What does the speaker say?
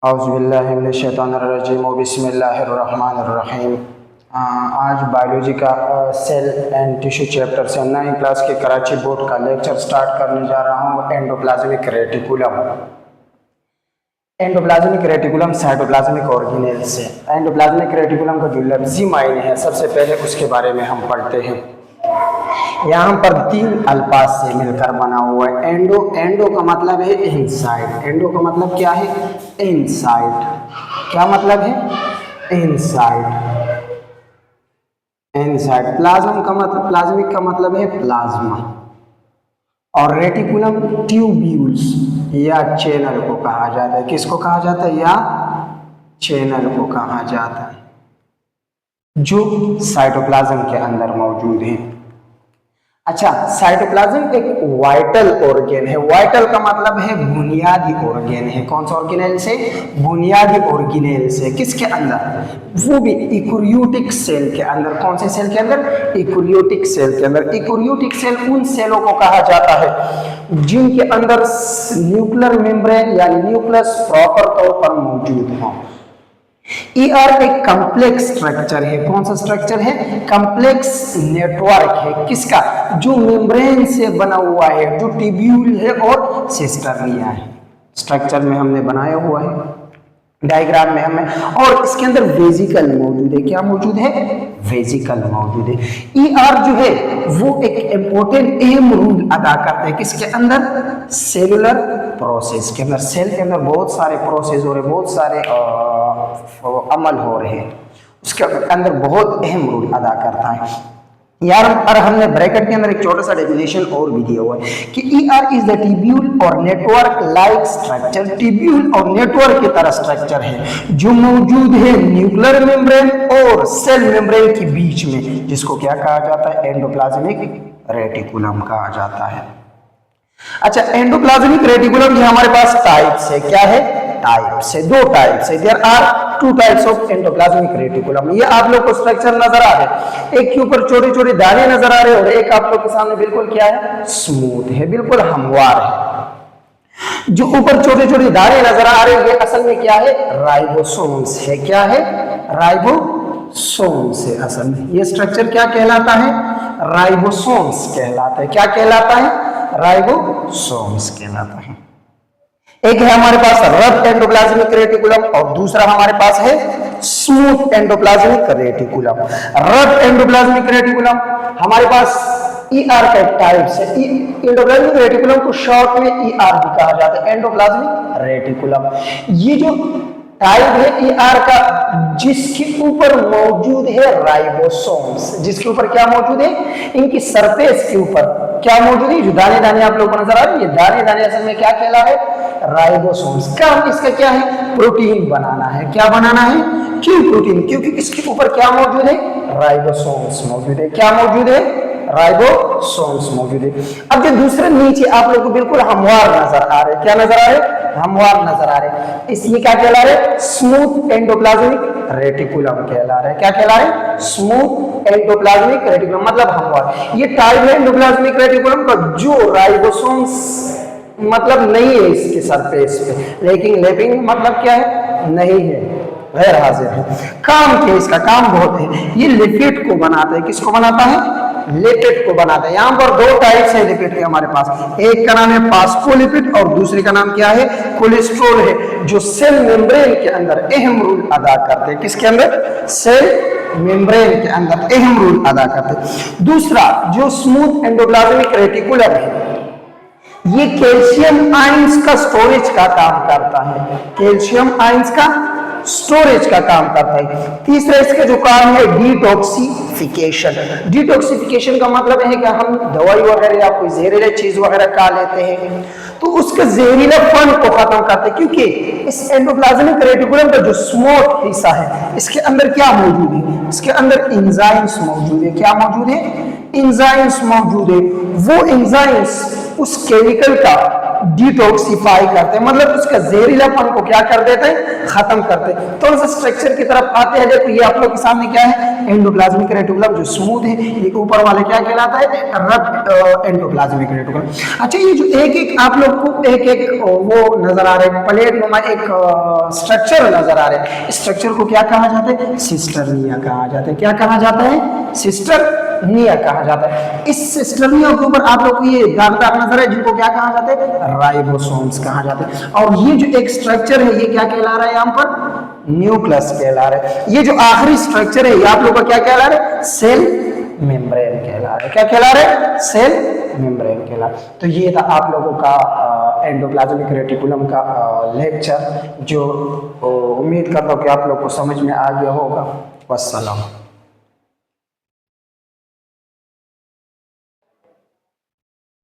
औज़ुबिल्लाहिमिनश्शैतानिर्रजीम बिस्मिल्लाहिर्रहमानिर्रहीम। आज बायोलॉजी का सेल एंड टिश्यू चैप्टर से 9वीं क्लास के कराची बोर्ड का लेक्चर स्टार्ट करने जा रहा हूँ। Endoplasmic reticulum. Endoplasmic reticulum cytoplasmic organelle से। एंडोप्लाज्मिक रेटिकुलम का जो लफ्ज़ी मायने है सबसे पहले उसके बारे में हम पढ़ते हैं। यहाँ पर 3 अल्फाज से मिलकर बना हुआ है। एंडो का मतलब है इनसाइड। एंडो का मतलब क्या है? इनसाइड। क्या मतलब है? इनसाइड। इनसाइड। प्लाज्मिक का मतलब है प्लाज्मा। और रेटिकुलम ट्यूब्यूल्स या चैनल को कहा जाता है। किसको कहा जाता है? या चैनल को कहा जाता है जो साइटोप्लाज्म के अंदर मौजूद है। अच्छा, साइटोप्लाज्म एक वाइटल ऑर्गेन है। वाइटल का मतलब है बुनियादी ऑर्गेन है। कौन सा ऑर्गेनेल से? बुनियादी ऑर्गेनेल से। किसके अंदर? वो भी यूकैरियोटिक सेल के अंदर। कौन से सेल के अंदर? यूकैरियोटिक सेल के अंदर। यूकैरियोटिक सेल उन सेलों को कहा जाता है जिनके अंदर न्यूक्लियर मेम्ब्रेन यानी न्यूक्लियस प्रॉपर तौर पर मौजूद हो। ER एक कॉम्प्लेक्स स्ट्रक्चर है। कौन सा स्ट्रक्चर है? कॉम्प्लेक्स नेटवर्क है। किसका? जो मेम्ब्रेन से बना हुआ है, जो ट्यूब्यूल है और सिस्टर्निया है। स्ट्रक्चर में हमने बनाया हुआ है, डायग्राम में हमें। और इसके अंदर वेजिकल मौजूद है। क्या मौजूद है? वेजिकल मौजूद है। ER जो है वो एक इंपॉर्टेंट अहम रोल अदा करता है। किसके अंदर? सेलुलर प्रोसेस के अंदर। सेल के अंदर बहुत सारे प्रोसेस हो रहे, बहुत सारे अमल हो रहे हैं, उसके अंदर बहुत अहम रोल अदा करता है। यार और हमने ब्रैकेट के अंदर एक छोटा सा डेफिनेशन और भी दिया हुआ है कि ER इज द ट्यूब्यूल और नेटवर्क लाइक स्ट्रक्चर। ट्यूब्यूल और नेटवर्क की तरह स्ट्रक्चर है जो मौजूद है न्यूक्लियर मेम्ब्रेन और सेल मेम्ब्रेन के बीच में, जिसको क्या कहा जाता है? एंडोप्लाज्मिक रेटिकुलम कहा जाता है। अच्छा, एंडोप्लाज्मिक रेटिकुलम ये हमारे पास टाइप्स है। क्या है? टाइप्स है। 2 टाइप्स है। There are 2 types of endoplasmic reticulum. ये आप लोग को स्ट्रक्चर नजर आ रहे हैं। एक के ऊपर छोटे छोटे दाने नजर आ रहे हैं और एक आप लोग के सामने बिल्कुल क्या है? स्मूथ है, बिल्कुल हमवार है। जो ऊपर छोटे छोटे दाने नजर आ रहे हैं ये असल में क्या है? राइबोसोम्स है। क्या है? राइबोसोम्स है असल में। ये स्ट्रक्चर क्या कहलाता है? राइबोसोम्स कहलाता है। क्या कहलाता है? राइबोसोम्स कहलाता है। एक है हमारे पास रफ एंडोप्लाज्मिक रेटिकुलम और दूसरा हमारे पास है smooth endoplasmic reticulum. Rough endoplasmic reticulum हमारे पास ER का टाइप है। एंडोप्लाज्मिक रेटिकुलम को शॉर्ट में ER भी कहा जाता है, एंडोप्लाज्मिक रेटिकुलम। ये जो टाइप है ER का, जिसके ऊपर मौजूद है राइबोसोम्स। जिसके ऊपर क्या मौजूद है? इनकी सरफेस के ऊपर क्या मौजूद है? जो दाने दाने आप लोगों को नजर आ रहे हैं, ये दाने दाने असल में क्या कहला है? राइबोसोम्स। काम इसका क्या है? प्रोटीन बनाना है। क्या बनाना है? क्यों प्रोटीन? क्योंकि इसके ऊपर क्या मौजूद है? राइबोसोम्स मौजूद है। क्या मौजूद है? राइबोसोम्स मौजूद है। अब जो दूसरे नीचे आप लोग को बिल्कुल हमवार नजर आ रहे, क्या नजर आ रहे? हमवार नजर आ रहे। इसलिए क्या कहला रहे? स्मूथ एंडोप्लाज्मिक रेटिकुलम कहला रहे। क्या कहला रहे? स्मूथ एंडोप्लाज्मिक रेटिकुलम मतलब हमवार। ये टाइप है एंडोप्लाज्मिक रेटिकुलम का जो राइबोसोम्स मतलब नहीं है इसके सरफेस पे, लेकिन लेपिंग मतलब क्या है? नहीं है, गैर हाजिर है। काम क्या? इसका काम बहुत है। ये लिपिड को बनाता है। किसको बनाता है? लिपिड को बनाता है। यहाँ पर 2 टाइप्स है लिपिड के हमारे पास। एक का नाम है फास्फोलिपिड और दूसरे का नाम क्या है? कोलेस्ट्रॉल है, जो सेल मेम्ब्रेन के अंदर अहम रोल अदा करते हैं। किसके अंदर? सेल मेम्ब्रेन के अंदर अहम रोल अदा करते हैं। दूसरा जो स्मूथ एंडोप्लाज्मिक रेटिकुलम है, ये कैल्शियम आयंस का स्टोरेज का काम करता है। कैल्शियम आयंस का स्टोरेज का काम करता है। तीसरा इसका जो काम है डिटॉक्सिफिकेशन। डिटॉक्सिफिकेशन का मतलब है कि हम दवाई वगैरह या कोई जहरीला चीज वगैरह खा लेते हैं तो उसके जहरीलापन को खत्म करते हैं। क्योंकि इस एंडोप्लाज्मिक रेटिकुलम का जो स्मूथ हिस्सा है इसके अंदर क्या मौजूद है? इसके अंदर एंजाइम्स मौजूद है। क्या मौजूद है? एंजाइम्स मौजूद है। वो एंजाइम्स उस केमिकल का डिटॉक्सिफाई करते हैं, मतलब उसका जहरीलापन को क्या कर देते हैं, खत्म करते हैं। थोड़ा सा स्ट्रक्चर की तरफ आते हैं। देखो ये आप लोग के सामने क्या है, एंडोप्लाज्मिक रेटिकुलम जो स्मूथ है, ये ऊपर वाले क्या कहलाता है, रफ एंडोप्लाज्मिक रेटिकुलम। अच्छा ये जो एक एक आप लोग को एक एक वो नजर आ रहे हैं, प्लेट नुमा एक स्ट्रक्चर नजर आ रहे हैं, इस स्ट्रक्चर को क्या कहा जाता है, सिस्टर्निया कहा जाता है। क्या कहा जाता है, सिस्टर्निया कहा जाता है। इस सिस्टर्निया के ऊपर आप लोग को ये दागदार नजर है, जिनको क्या कहा जाता है, राइबोसोम्स कहा जाता है। और ये जो एक स्ट्रक्चर है, ये क्या कहला रहा है, यहाँ पर न्यूक्लियस कहला रहा है। ये जो आखिरी स्ट्रक्चर है, ये आप लोग का क्या कहला रहा है, सेल मेम्ब्रेन कहला रहा है। क्या कहला रहा है, सेल मेम्ब्रेन कहला। तो ये था आप लोगों का एंडोप्लाज्मिक रेटिकुलम का लेक्चर, जो उम्मीद करता हूँ कि आप लोग को समझ में आ गया होगा। वस्सलाम।